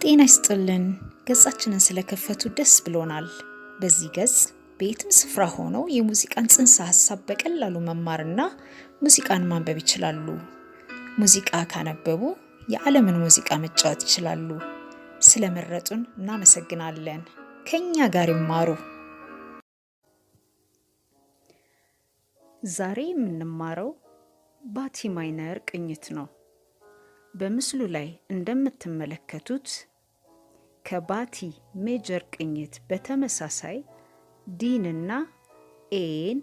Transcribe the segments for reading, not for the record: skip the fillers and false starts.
ጤና ይስጥልን። ገጻችንን ስለከፈቱ ደስ ብሎናል። በዚህ ገጽ በየትም ስፍራ ሆነው የሙዚቃን ጽንሰ ሐሳብ በቀላሉ መማርና ሙዚቃን ማንበብ ይችላሉ። ሙዚቃ ካነበቡ የዓለምን ሙዚቃ መጫወት ይችላሉ። ስለመረጡን እናመሰግናለን። ከኛ ጋር ይማሩ። ዛሬ የምንማረው ባቲ ማይነር ቅኝት ነው። በምስሉ ላይ እንደምትመለከቱት ከባቲ ሜጀር ቅኝት በተመሳሳይ ዲንና ኤን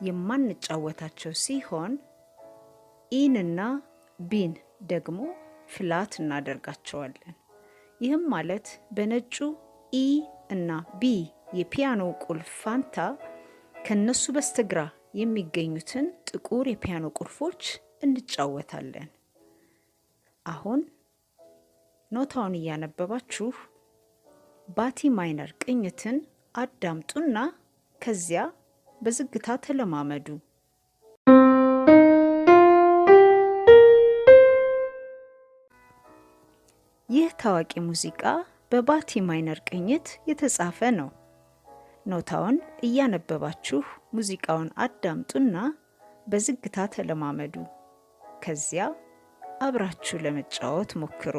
የማንጫወታቸው ሲሆን ኢንና ቢን ደግሞ ፍላት እናደርጋቸዋለን። ይህም ማለት በነጩ ኢ እና ቢ የፒያኖ ቁልፍ ፋንታ ከነሱ በስተግራ የሚገኙትን ጥቁር የፒያኖ ቁልፎች እንጫወታለን። አሁን ኖታውን እያነበባችሁ ባቲ ማይነር ቅኝትን አዳምጡና ከዚያ በዝግታ ተለማመዱ። ይህ ታዋቂ ሙዚቃ በባቲ ማይነር ቅኝት የተጻፈ ነው። ኖታውን እያነበባችሁ ሙዚቃውን አዳምጡና በዝግታ ተለማመዱ። ከዚያ አብራችሁ ለመጫወት ሞክሩ።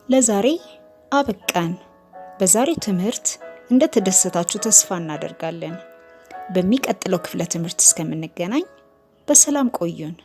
ለዛሬ አበቃን። በዛሬው ትምህርት እንደተደሰታችሁ ተስፋ እናደርጋለን። በሚቀጥለው ክፍለ ትምህርት እስከምንገናኝ በሰላም ቆዩን።